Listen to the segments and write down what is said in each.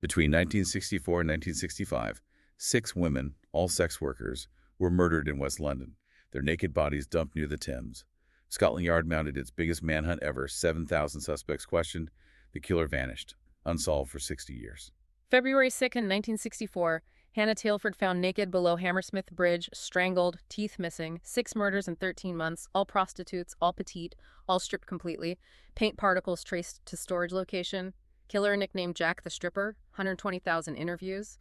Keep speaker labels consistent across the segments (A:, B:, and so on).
A: Between 1964 and 1965, 6 women, all sex workers, were murdered in West London, their naked bodies dumped near the Thames. Scotland Yard mounted its biggest manhunt ever, 7,000 suspects questioned. The killer vanished, unsolved for 60 years.
B: February 2nd, 1964, Hannah Tailford found naked below Hammersmith Bridge, strangled, teeth missing, 6 murders in 13 months, all prostitutes, all petite, all stripped completely, paint particles traced to storage location, killer nicknamed Jack the Stripper, 120,000 interviews,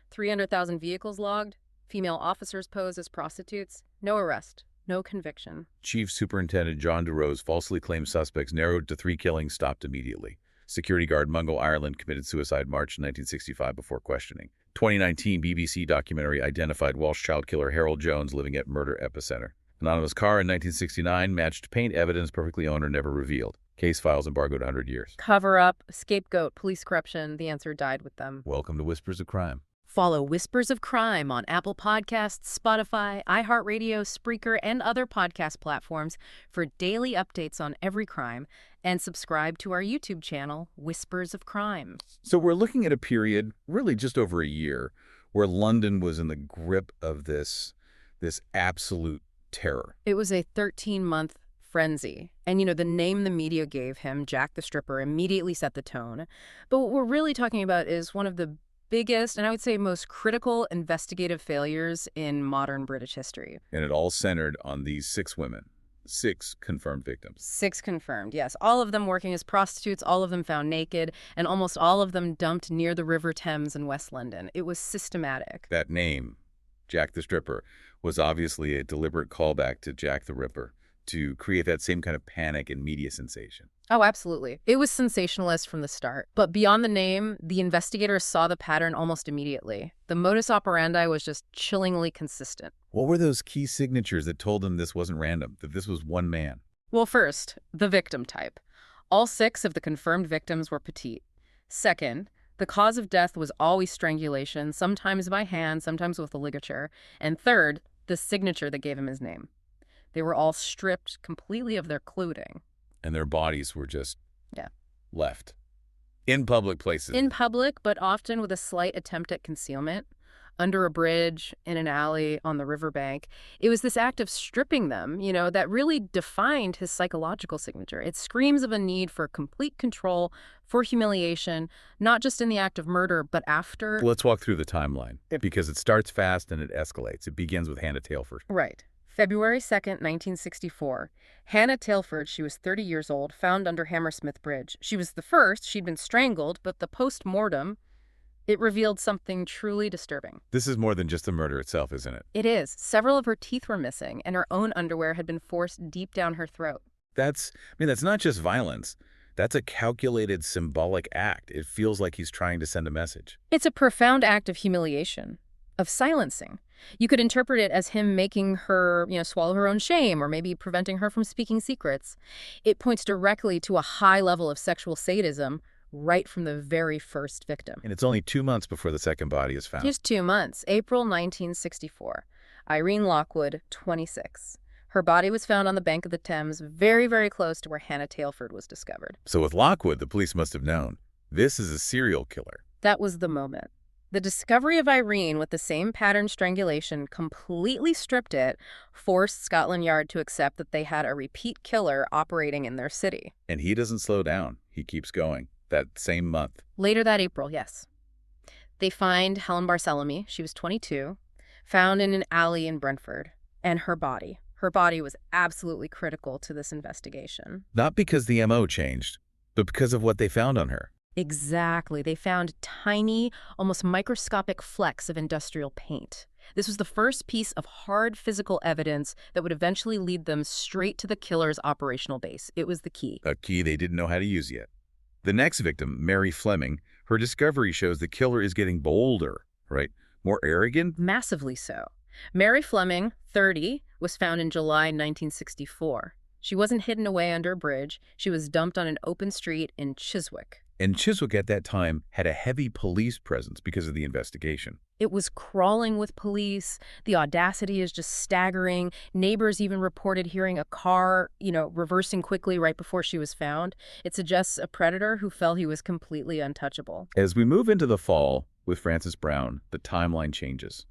B: 300,000 vehicles logged, female officers posed as prostitutes, no arrest, no conviction.
A: Chief Superintendent John DeRose falsely claimed suspects narrowed to 3 killings stopped immediately. Security guard Mungo Ireland committed suicide March 1965 before questioning. 2019 BBC documentary identified Welsh child killer Harold Jones living at murder epicenter. Anonymous car in 1969 matched paint evidence perfectly owner never revealed. Case files embargoed 100 years.
B: Cover up, scapegoat, police corruption, the answer died with them.
A: Welcome to Whispers of Crime.
B: Follow Whispers of Crime on Apple Podcasts, Spotify, iHeartRadio, Spreaker, and other podcast platforms for daily updates on every crime, and subscribe to our YouTube channel, Whispers of Crime.
A: So we're looking at a period, really just over a year, where London was in the grip of this absolute terror.
B: It was a 13-month frenzy. And, the name the media gave him, Jack the Stripper, immediately set the tone. But what we're really talking about is one of the biggest, and I would say most critical investigative failures in modern British history.
A: And it all centered on these 6 women, 6 confirmed victims.
B: 6 confirmed, yes. All of them working as prostitutes, all of them found naked, and almost all of them dumped near the River Thames in West London. It was systematic.
A: That name, Jack the Stripper, was obviously a deliberate callback to Jack the Ripper to create that same kind of panic and media sensation.
B: Oh, absolutely. It was sensationalist from the start. But beyond the name, the investigators saw the pattern almost immediately. The modus operandi was just chillingly consistent.
A: What were those key signatures that told them this wasn't random, that this was one man?
B: Well, first, the victim type. All 6 of the confirmed victims were petite. Second, the cause of death was always strangulation, sometimes by hand, sometimes with a ligature. And third, the signature that gave him his name. They were all stripped completely of their clothing.
A: And their bodies were just left. In public places.
B: In public, but often with a slight attempt at concealment. Under a bridge, in an alley, on the riverbank. It was this act of stripping them, that really defined his psychological signature. It screams of a need for complete control, for humiliation, not just in the act of murder, but after.
A: Let's walk through the timeline, because it starts fast and it escalates. It begins with Hannah Tailford.
B: Right. February 2nd, 1964. Hannah Tailford, she was 30 years old, found under Hammersmith Bridge. She was the first. She'd been strangled, but the post-mortem, it revealed something truly disturbing.
A: This is more than just the murder itself, isn't it?
B: It is. Several of her teeth were missing, and her own underwear had been forced deep down her throat.
A: That's not just violence. That's a calculated, symbolic act. It feels like he's trying to send a message.
B: It's a profound act of humiliation, of silencing. You could interpret it as him making her, swallow her own shame, or maybe preventing her from speaking secrets. It points directly to a high level of sexual sadism right from the very first victim.
A: And it's only 2 months before the second body is found.
B: Just 2 months. April 1964. Irene Lockwood, 26. Her body was found on the bank of the Thames, very, very close to where Hannah Tailford was discovered.
A: So with Lockwood, the police must have known. This is a serial killer.
B: That was the moment. The discovery of Irene with the same pattern strangulation completely stripped it, forced Scotland Yard to accept that they had a repeat killer operating in their city.
A: And he doesn't slow down. He keeps going. That same month.
B: Later that April, yes. They find Helen Bartholomew, she was 22, found in an alley in Brentford, and her body. Her body was absolutely critical to this investigation.
A: Not because the MO changed, but because of what they found on her.
B: Exactly. They found tiny, almost microscopic flecks of industrial paint. This was the first piece of hard physical evidence that would eventually lead them straight to the killer's operational base. It was the key.
A: A key they didn't know how to use yet. The next victim, Mary Fleming, her discovery shows the killer is getting bolder, right? More arrogant?
B: Massively so. Mary Fleming, 30, was found in July 1964. She wasn't hidden away under a bridge. She was dumped on an open street in Chiswick.
A: And Chiswick at that time had a heavy police presence because of the investigation.
B: It was crawling with police. The audacity is just staggering. Neighbors even reported hearing a car, reversing quickly right before she was found. It suggests a predator who felt he was completely untouchable.
A: As we move into the fall with Frances Brown, the timeline changes.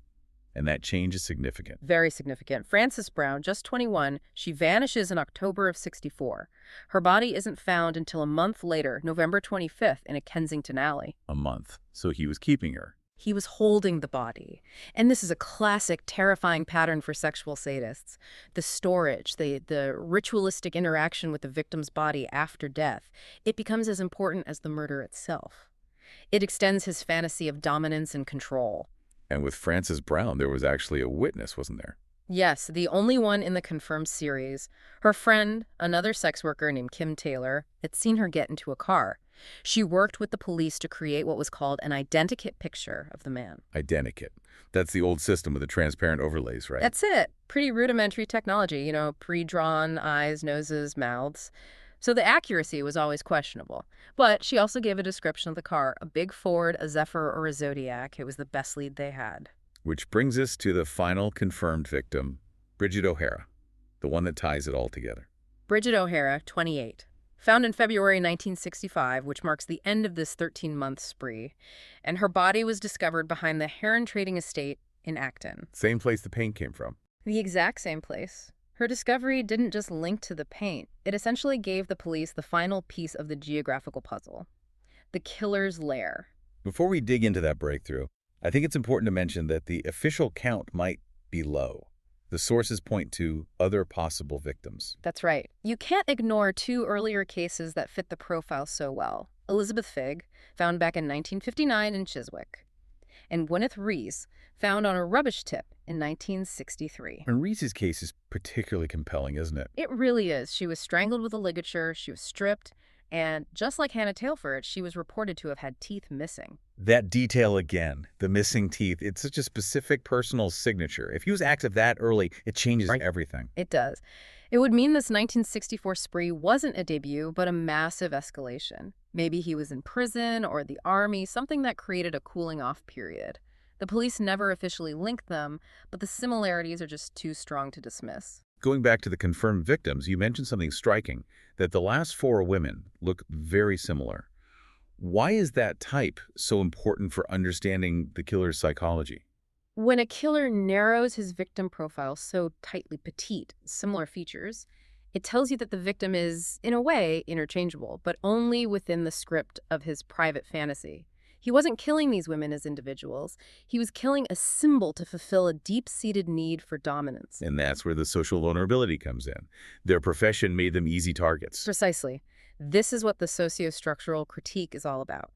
A: And that change is significant.
B: Very significant. Frances Brown, just 21, she vanishes in October of 64. Her body isn't found until a month later, November 25th, in a Kensington alley.
A: A month. So he was keeping her.
B: He was holding the body. And this is a classic, terrifying pattern for sexual sadists. The storage, the ritualistic interaction with the victim's body after death, it becomes as important as the murder itself. It extends his fantasy of dominance and control.
A: And with Frances Brown, there was actually a witness, wasn't there?
B: Yes, the only one in the confirmed series. Her friend, another sex worker named Kim Taylor, had seen her get into a car. She worked with the police to create what was called an identikit picture of the man.
A: Identikit. That's the old system with the transparent overlays, right?
B: That's it. Pretty rudimentary technology, pre-drawn eyes, noses, mouths. So the accuracy was always questionable. But she also gave a description of the car, a big Ford, a Zephyr, or a Zodiac. It was the best lead they had.
A: Which brings us to the final confirmed victim, Bridget O'Hara, the one that ties it all together.
B: Bridget O'Hara, 28. Found in February 1965, which marks the end of this 13-month spree. And her body was discovered behind the heron trading estate in Acton.
A: Same place the paint came from.
B: The exact same place. Her discovery didn't just link to the paint. It essentially gave the police the final piece of the geographical puzzle. The killer's lair.
A: Before we dig into that breakthrough, I think it's important to mention that the official count might be low. The sources point to other possible victims.
B: That's right. You can't ignore two earlier cases that fit the profile so well. Elizabeth Figg, found back in 1959 in Chiswick, and Gwyneth Rees, found on a rubbish tip in 1963.
A: And Reese's case is particularly compelling, isn't it?
B: It really is. She was strangled with a ligature, she was stripped, and just like Hannah Tailford, she was reported to have had teeth missing.
A: That detail again, the missing teeth, it's such a specific personal signature. If he was active that early, it changes everything.
B: It does. It would mean this 1964 spree wasn't a debut, but a massive escalation. Maybe he was in prison or the army, something that created a cooling-off period. The police never officially linked them, but the similarities are just too strong to dismiss.
A: Going back to the confirmed victims, you mentioned something striking, that the last four women look very similar. Why is that type so important for understanding the killer's psychology?
B: When a killer narrows his victim profile so tightly petite, similar features, it tells you that the victim is, in a way, interchangeable, but only within the script of his private fantasy. He wasn't killing these women as individuals. He was killing a symbol to fulfill a deep-seated need for dominance.
A: And that's where the social vulnerability comes in. Their profession made them easy targets.
B: Precisely. This is what the sociostructural critique is all about.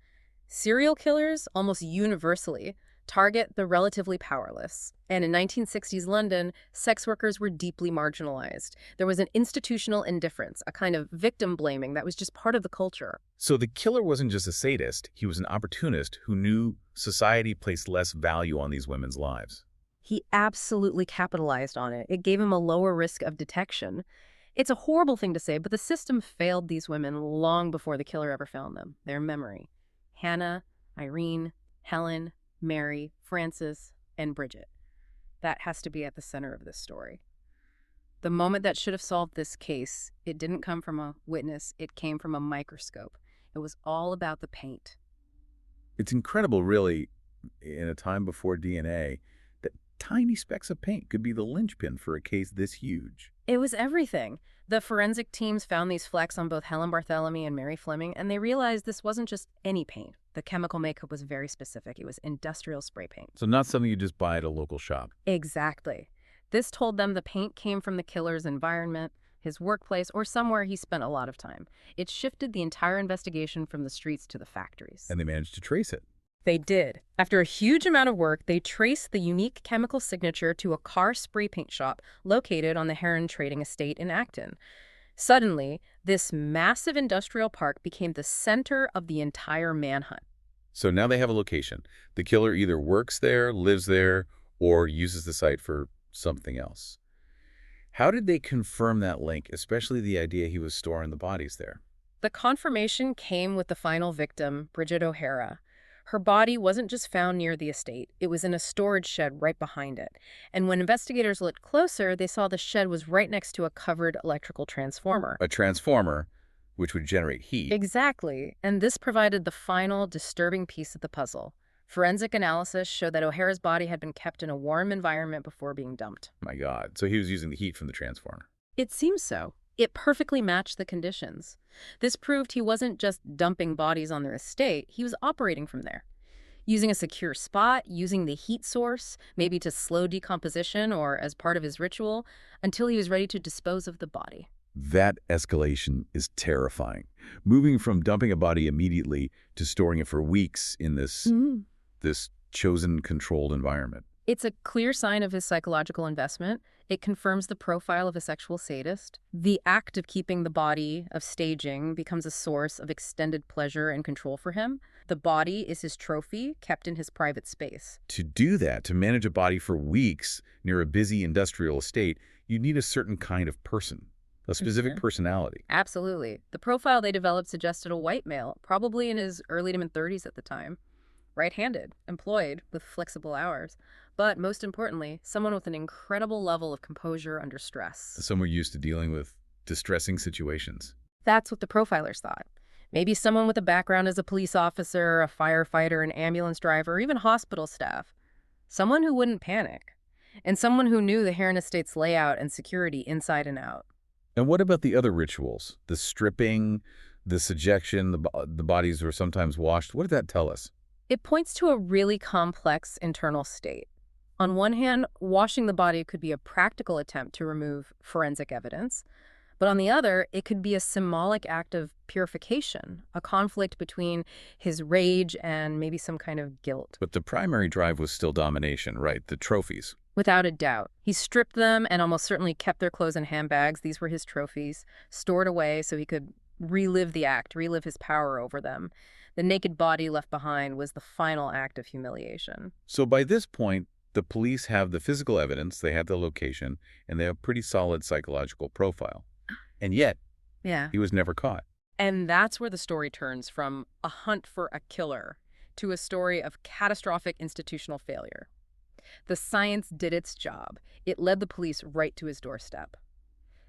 B: Serial killers, almost universally, target the relatively powerless. And in 1960s London, sex workers were deeply marginalized. There was an institutional indifference, a kind of victim blaming that was just part of the culture.
A: So the killer wasn't just a sadist, he was an opportunist who knew society placed less value on these women's lives.
B: He absolutely capitalized on it. It gave him a lower risk of detection. It's a horrible thing to say, but the system failed these women long before the killer ever found them. Their memory. Hannah, Irene, Helen, Mary, Frances, and Bridget. That has to be at the center of this story. The moment that should have solved this case, it didn't come from a witness, it came from a microscope. It was all about the paint.
A: It's incredible, really, in a time before DNA, that tiny specks of paint could be the linchpin for a case this huge.
B: It was everything. The forensic teams found these flecks on both Helen Barthélemy and Mary Fleming, and they realized this wasn't just any paint. The chemical makeup was very specific. It was industrial spray paint.
A: So not something you just buy at a local shop.
B: Exactly. This told them the paint came from the killer's environment, his workplace, or somewhere he spent a lot of time. It shifted the entire investigation from the streets to the factories.
A: And they managed to trace it.
B: They did. After a huge amount of work, they traced the unique chemical signature to a car spray paint shop located on the Heron Trading Estate in Acton. Suddenly, this massive industrial park became the center of the entire manhunt.
A: So now they have a location. The killer either works there, lives there, or uses the site for something else. How did they confirm that link, especially the idea he was storing the bodies there?
B: The confirmation came with the final victim, Bridget O'Hara. Her body wasn't just found near the estate, it was in a storage shed right behind it. And when investigators looked closer, they saw the shed was right next to a covered electrical transformer.
A: A transformer, which would generate heat.
B: Exactly, and this provided the final disturbing piece of the puzzle. Forensic analysis showed that O'Hara's body had been kept in a warm environment before being dumped.
A: My God. So he was using the heat from the transformer.
B: It seems so. It perfectly matched the conditions. This proved he wasn't just dumping bodies on their estate, he was operating from there. Using a secure spot, using the heat source, maybe to slow decomposition or as part of his ritual, until he was ready to dispose of the body.
A: That escalation is terrifying. Moving from dumping a body immediately to storing it for weeks in this chosen, controlled environment.
B: It's a clear sign of his psychological investment. It confirms the profile of a sexual sadist. The act of keeping the body, of staging, becomes a source of extended pleasure and control for him. The body is his trophy, kept in his private space.
A: To do that, to manage a body for weeks near a busy industrial estate, you need a certain kind of person, a specific personality.
B: Absolutely. The profile they developed suggested a white male, probably in his early to mid-30s at the time. Right-handed, employed, with flexible hours. But most importantly, someone with an incredible level of composure under stress.
A: Someone used to dealing with distressing situations.
B: That's what the profilers thought. Maybe someone with a background as a police officer, a firefighter, an ambulance driver, or even hospital staff. Someone who wouldn't panic. And someone who knew the Heron Estate's layout and security inside and out.
A: And what about the other rituals? The stripping, the subjection, the bodies were sometimes washed. What did that tell us?
B: It points to a really complex internal state. On one hand, washing the body could be a practical attempt to remove forensic evidence. But on the other, it could be a symbolic act of purification, a conflict between his rage and maybe some kind of guilt.
A: But the primary drive was still domination, right? The trophies.
B: Without a doubt. He stripped them and almost certainly kept their clothes in handbags. These were his trophies, stored away so he could relive the act, relive his power over them. The naked body left behind was the final act of humiliation.
A: So by this point, the police have the physical evidence, they have the location, and they have a pretty solid psychological profile. And yet, he was never caught.
B: And that's where the story turns from a hunt for a killer to a story of catastrophic institutional failure. The science did its job. It led the police right to his doorstep.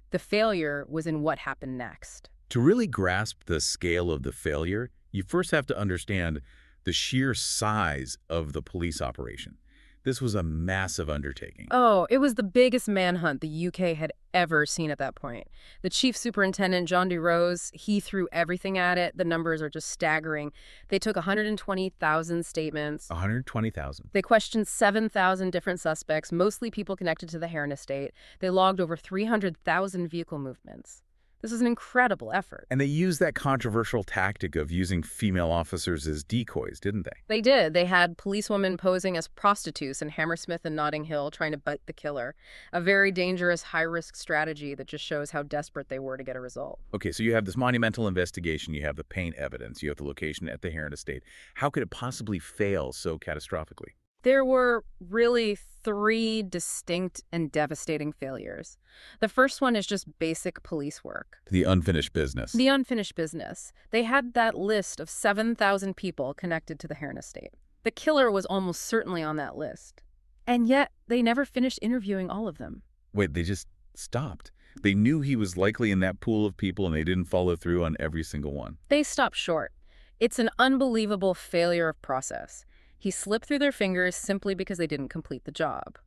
B: The failure was in what happened next.
A: To really grasp the scale of the failure, you first have to understand the sheer size of the police operation. This was a massive undertaking.
B: Oh, it was the biggest manhunt the UK had ever seen at that point. The chief superintendent, John DeRose, he threw everything at it. The numbers are just staggering. They took 120,000 statements.
A: 120,000.
B: They questioned 7,000 different suspects, mostly people connected to the Heron Estate. They logged over 300,000 vehicle movements. This is an incredible effort.
A: And they used that controversial tactic of using female officers as decoys, didn't they?
B: They did. They had policewomen posing as prostitutes in Hammersmith and Notting Hill trying to bite the killer. A very dangerous, high-risk strategy that just shows how desperate they were to get a result.
A: Okay, so you have this monumental investigation, you have the paint evidence, you have the location at the Heron Estate. How could it possibly fail so catastrophically?
B: There were really 3 distinct and devastating failures. The first one is just basic police work.
A: The unfinished business.
B: The unfinished business. They had that list of 7,000 people connected to the Heron Estate. The killer was almost certainly on that list. And yet, they never finished interviewing all of them.
A: Wait, they just stopped. They knew he was likely in that pool of people and they didn't follow through on every single one.
B: They stopped short. It's an unbelievable failure of process. He slipped through their fingers simply because they didn't complete the job.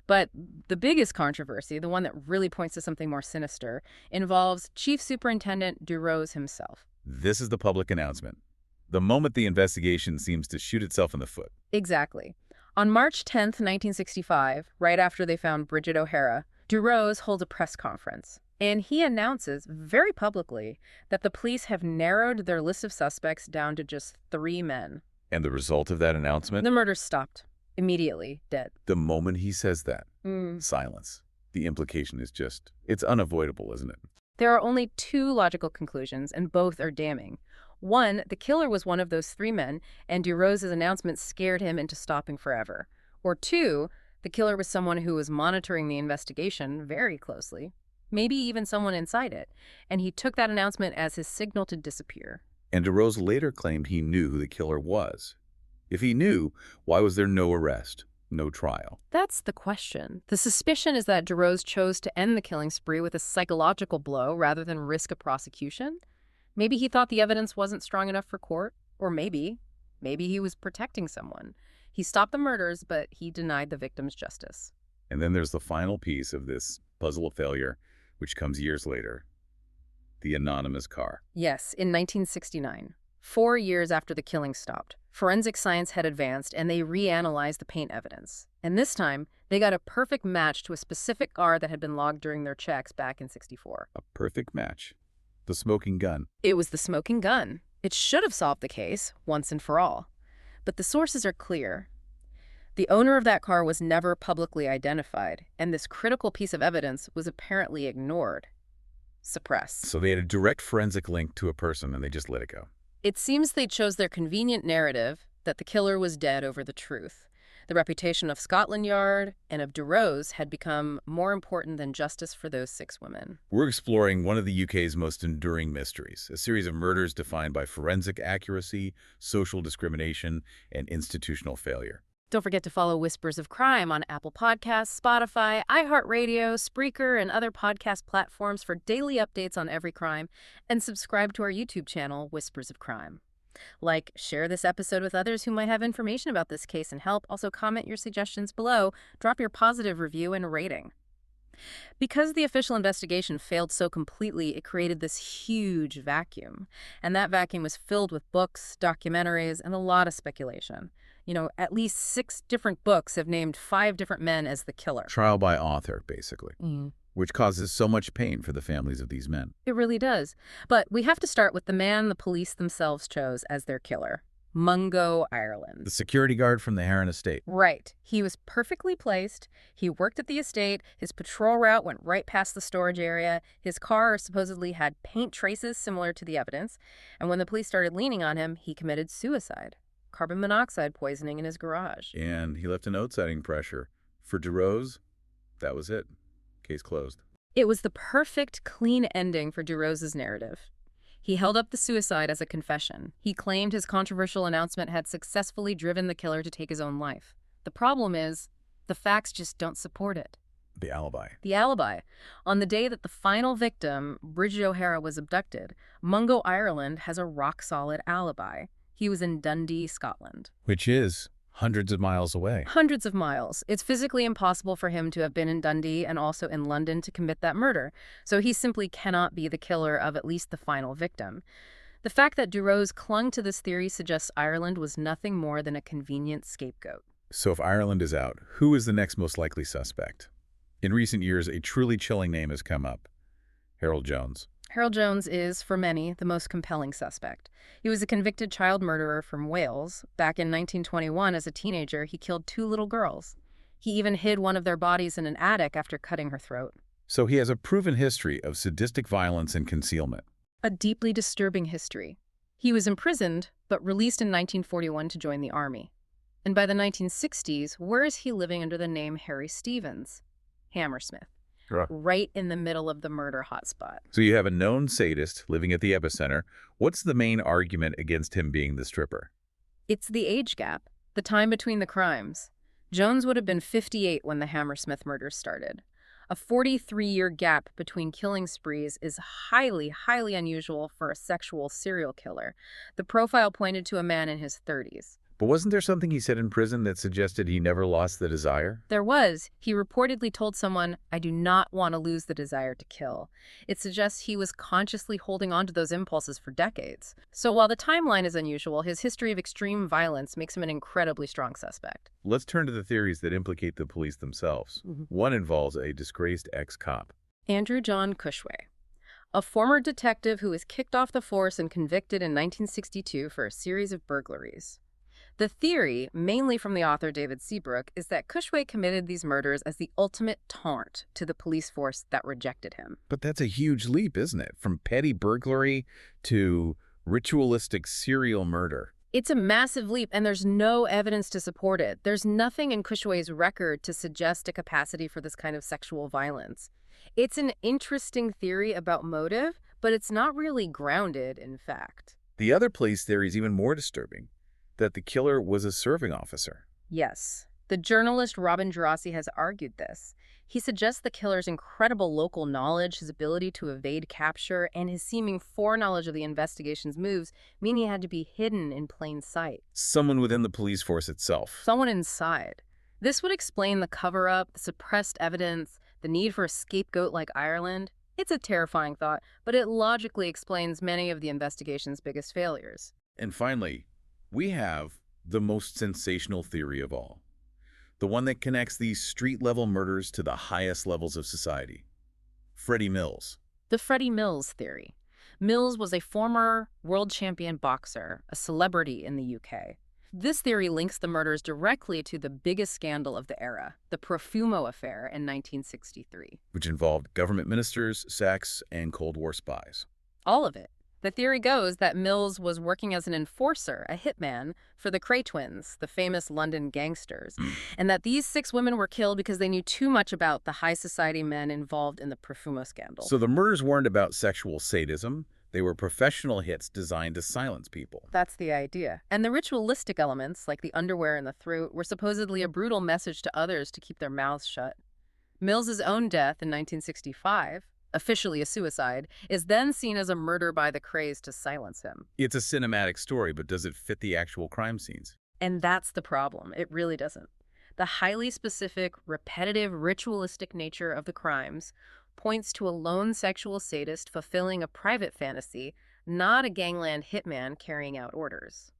B: But the biggest controversy, the one that really points to something more sinister, involves Chief Superintendent DeRose himself.
A: This is the public announcement. The moment the investigation seems to shoot itself in the foot.
B: Exactly. On March 10th, 1965, right after they found Bridget O'Hara, DeRose holds a press conference. And he announces very publicly that the police have narrowed their list of suspects down to just 3 men.
A: And the result of that announcement?
B: The murders stopped. Immediately, dead.
A: The moment he says that, silence. The implication is just, it's unavoidable, isn't it?
B: There are only 2 logical conclusions, and both are damning. 1, the killer was one of those 3 men, and DeRose's announcement scared him into stopping forever. Or 2, the killer was someone who was monitoring the investigation very closely. maybe even someone inside it, and he took that announcement as his signal to disappear.
A: And DeRose later claimed he knew who the killer was. If he knew, why was there no arrest, no trial?
B: That's the question. The suspicion is that DeRose chose to end the killing spree with a psychological blow rather than risk a prosecution. Maybe he thought the evidence wasn't strong enough for court, or maybe he was protecting someone. He stopped the murders, but he denied the victims justice.
A: And then there's the final piece of this puzzle of failure, which comes years later. The anonymous car.
B: Yes, in 1969, 4 years after the killing stopped, forensic science had advanced and they reanalyzed the paint evidence. And this time, they got a perfect match to a specific car that had been logged during their checks back in '64.
A: A perfect match. The smoking gun.
B: It was the smoking gun. It should have solved the case, once and for all. But the sources are clear. The owner of that car was never publicly identified, and this critical piece of evidence was apparently ignored. Suppressed.
A: So they had a direct forensic link to a person and they just let it go.
B: It seems they chose their convenient narrative that the killer was dead over the truth. The reputation of Scotland Yard and of DeRose had become more important than justice for those 6 women.
A: We're exploring one of the UK's most enduring mysteries, a series of murders defined by forensic accuracy, social discrimination, and institutional failure.
B: Don't forget to follow Whispers of Crime on Apple Podcasts, Spotify, iHeartRadio, Spreaker, and other podcast platforms for daily updates on every crime, and subscribe to our YouTube channel, Whispers of Crime. Like, share this episode with others who might have information about this case and help. Also, comment your suggestions below. Drop your positive review and rating. Because the official investigation failed so completely, it created this huge vacuum. And that vacuum was filled with books, documentaries, and a lot of speculation. At least 6 different books have named 5 different men as the killer.
A: Trial by author, basically, which causes so much pain for the families of these men.
B: It really does. But we have to start with the man the police themselves chose as their killer, Mungo Ireland.
A: The security guard from the Heron estate.
B: Right. He was perfectly placed. He worked at the estate. His patrol route went right past the storage area. His car supposedly had paint traces similar to the evidence. And when the police started leaning on him, he committed suicide. Carbon monoxide poisoning in his garage.
A: And he left a note citing pressure. For DeRose, that was it. Case closed.
B: It was the perfect, clean ending for DeRose's narrative. He held up the suicide as a confession. He claimed his controversial announcement had successfully driven the killer to take his own life. The problem is, the facts just don't support it.
A: The alibi.
B: The alibi. On the day that the final victim, Bridget O'Hara, was abducted, Mungo Ireland has a rock-solid alibi. He was in Dundee, Scotland.
A: Which is hundreds of miles away.
B: Hundreds of miles. It's physically impossible for him to have been in Dundee and also in London to commit that murder. So he simply cannot be the killer of at least the final victim. The fact that DeRose clung to this theory suggests Ireland was nothing more than a convenient scapegoat.
A: So if Ireland is out, who is the next most likely suspect? In recent years, a truly chilling name has come up. Harold Jones.
B: Harold Jones is, for many, the most compelling suspect. He was a convicted child murderer from Wales. Back in 1921, as a teenager, he killed 2 little girls. He even hid one of their bodies in an attic after cutting her throat.
A: So he has a proven history of sadistic violence and concealment.
B: A deeply disturbing history. He was imprisoned, but released in 1941 to join the army. And by the 1960s, where is he living under the name Harry Stevens? Hammersmith. Right in the middle of the murder hotspot.
A: So you have a known sadist living at the epicenter. What's the main argument against him being the stripper?
B: It's the age gap, the time between the crimes. Jones would have been 58 when the Hammersmith murders started. A 43-year gap between killing sprees is highly, highly unusual for a sexual serial killer. The profile pointed to a man in his 30s.
A: But wasn't there something he said in prison that suggested he never lost the desire?
B: There was. He reportedly told someone, "I do not want to lose the desire to kill." It suggests he was consciously holding on to those impulses for decades. So while the timeline is unusual, his history of extreme violence makes him an incredibly strong suspect.
A: Let's turn to the theories that implicate the police themselves. One involves a disgraced ex-cop.
B: Andrew John Cushway, a former detective who was kicked off the force and convicted in 1962 for a series of burglaries. The theory, mainly from the author David Seabrook, is that Cushway committed these murders as the ultimate taunt to the police force that rejected him.
A: But that's a huge leap, isn't it? From petty burglary to ritualistic serial murder.
B: It's a massive leap, and there's no evidence to support it. There's nothing in Cushway's record to suggest a capacity for this kind of sexual violence. It's an interesting theory about motive, but it's not really grounded in fact.
A: The other police theory is even more disturbing, that the killer was a serving officer.
B: Yes. The journalist Robin Gerasi has argued this. He suggests the killer's incredible local knowledge, his ability to evade capture, and his seeming foreknowledge of the investigation's moves mean he had to be hidden in plain sight.
A: Someone within the police force itself.
B: Someone inside. This would explain the cover-up, the suppressed evidence, the need for a scapegoat like Ireland. It's a terrifying thought, but it logically explains many of the investigation's biggest failures.
A: And finally, we have the most sensational theory of all. The one that connects these street-level murders to the highest levels of society. Freddie Mills.
B: The Freddie Mills theory. Mills was a former world champion boxer, a celebrity in the UK. This theory links the murders directly to the biggest scandal of the era, the Profumo affair in 1963.
A: Which involved government ministers, sex, and Cold War spies.
B: All of it. The theory goes that Mills was working as an enforcer, a hitman, for the Kray twins, the famous London gangsters, and that these 6 women were killed because they knew too much about the high society men involved in the Profumo scandal.
A: So the murders weren't about sexual sadism. They were professional hits designed to silence people.
B: That's the idea. And the ritualistic elements, like the underwear and the throat, were supposedly a brutal message to others to keep their mouths shut. Mills's own death in 1965, officially a suicide, is then seen as a murder by the Krays to silence him.
A: It's a cinematic story, but does it fit the actual crime scenes?
B: And that's the problem. It really doesn't. The highly specific, repetitive, ritualistic nature of the crimes points to a lone sexual sadist fulfilling a private fantasy, not a gangland hitman carrying out orders.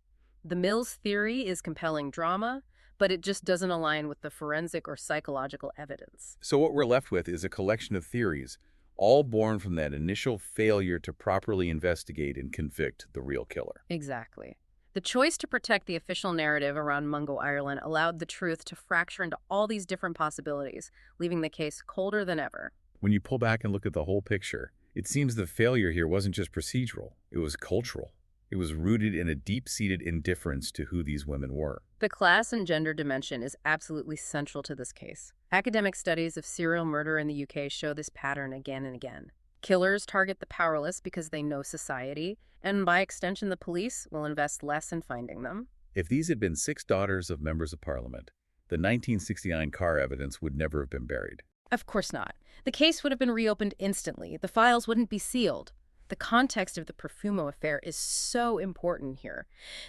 B: The Mills theory is compelling drama, but it just doesn't align with the forensic or psychological evidence.
A: So what we're left with is a collection of theories, all born from that initial failure to properly investigate and convict the real killer.
B: Exactly. The choice to protect the official narrative around Mungo Ireland allowed the truth to fracture into all these different possibilities, leaving the case colder than ever.
A: When you pull back and look at the whole picture, it seems the failure here wasn't just procedural, it was cultural. It was rooted in a deep-seated indifference to who these women were.
B: The class and gender dimension is absolutely central to this case. Academic studies of serial murder in the UK show this pattern again and again. Killers target the powerless because they know society, and by extension the police will invest less in finding them.
A: If these had been 6 daughters of members of parliament, the 1969 car evidence would never have been buried.
B: Of course not. The case would have been reopened instantly. The files wouldn't be sealed. The context of the Profumo affair is so important here.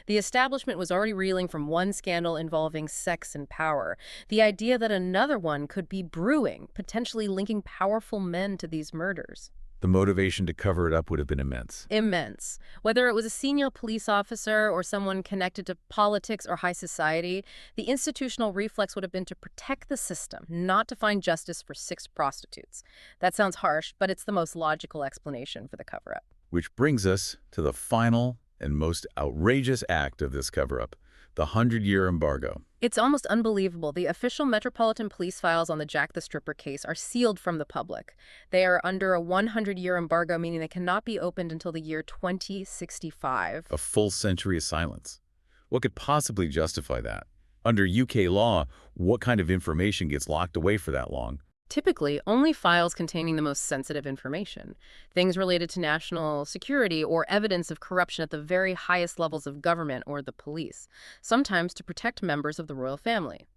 B: The establishment was already reeling from one scandal involving sex and power. The idea that another one could be brewing, potentially linking powerful men to these murders.
A: The motivation to cover it up would have been immense.
B: Immense. Whether it was a senior police officer or someone connected to politics or high society, the institutional reflex would have been to protect the system, not to find justice for 6 prostitutes. That sounds harsh, but it's the most logical explanation for the cover-up.
A: Which brings us to the final and most outrageous act of this cover-up, the 100-year embargo.
B: It's almost unbelievable. The official Metropolitan Police files on the Jack the Stripper case are sealed from the public. They are under a 100-year embargo, meaning they cannot be opened until the year 2065.
A: A full century of silence. What could possibly justify that? Under UK law, what kind of information gets locked away for that long?
B: Typically, only files containing the most sensitive information, things related to national security or evidence of corruption at the very highest levels of government or the police, sometimes to protect members of the royal family.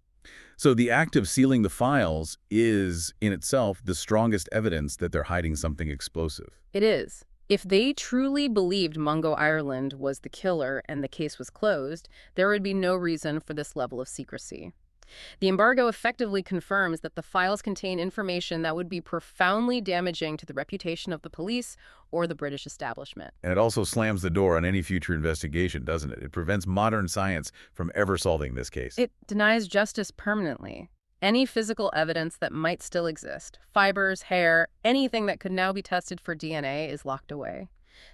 A: So the act of sealing the files is, in itself, the strongest evidence that they're hiding something explosive.
B: It is. If they truly believed Mungo Ireland was the killer and the case was closed, there would be no reason for this level of secrecy. The embargo effectively confirms that the files contain information that would be profoundly damaging to the reputation of the police or the British establishment.
A: And it also slams the door on any future investigation, doesn't it? It prevents modern science from ever solving this case.
B: It denies justice permanently. Any physical evidence that might still exist, fibers, hair, anything that could now be tested for DNA is locked away.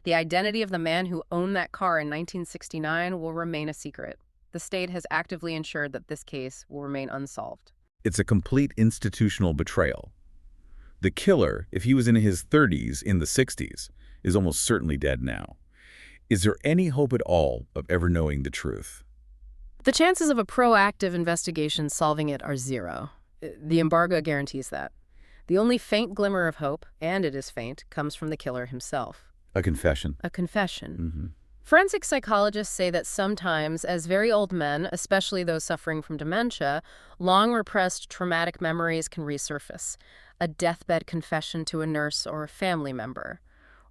B: The identity of the man who owned that car in 1969 will remain a secret. The state has actively ensured that this case will remain unsolved.
A: It's a complete institutional betrayal. The killer, if he was in his 30s, in the 60s, is almost certainly dead now. Is there any hope at all of ever knowing the truth?
B: The chances of a proactive investigation solving it are zero. The embargo guarantees that. The only faint glimmer of hope, and it is faint, comes from the killer himself.
A: A confession.
B: A confession.
A: Mm-hmm.
B: Forensic psychologists say that sometimes, as very old men, especially those suffering from dementia, long repressed traumatic memories can resurface. A deathbed confession to a nurse or a family member.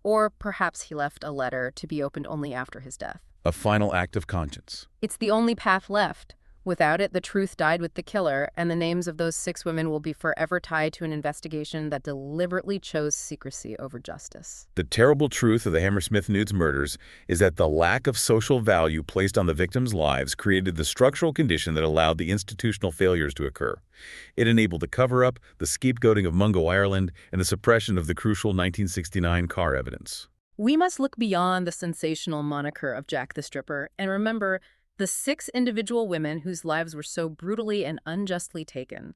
B: Or perhaps he left a letter to be opened only after his death.
A: A final act of conscience.
B: It's the only path left. Without it, the truth died with the killer, and the names of those 6 women will be forever tied to an investigation that deliberately chose secrecy over justice.
A: The terrible truth of the Hammersmith Nude Murders is that the lack of social value placed on the victims' lives created the structural condition that allowed the institutional failures to occur. It enabled the cover-up, the scapegoating of Mungo Ireland, and the suppression of the crucial 1969 car evidence.
B: We must look beyond the sensational moniker of Jack the Stripper and remember the 6 individual women whose lives were so brutally and unjustly taken.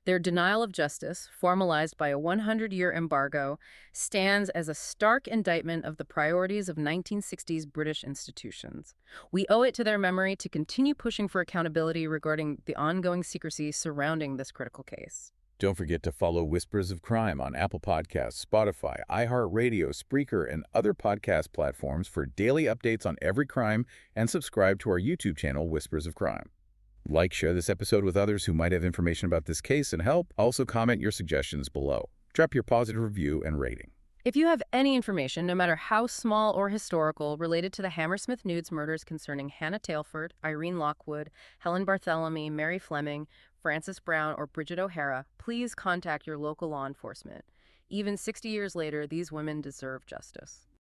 B: Their denial of justice, formalized by a 100-year embargo, stands as a stark indictment of the priorities of 1960s British institutions. We owe it to their memory to continue pushing for accountability regarding the ongoing secrecy surrounding this critical case.
A: Don't forget to follow Whispers of Crime on Apple Podcasts, Spotify, iHeartRadio, Spreaker, and other podcast platforms for daily updates on every crime, and subscribe to our YouTube channel, Whispers of Crime. Like, share this episode with others who might have information about this case and help. Also comment your suggestions below. Drop your positive review and rating.
B: If you have any information, no matter how small or historical, related to the Hammersmith Nudes murders concerning Hannah Tailford, Irene Lockwood, Helen Bartholomew, Mary Fleming, Frances Brown, or Bridget O'Hara, please contact your local law enforcement. Even 60 years later, these women deserve justice.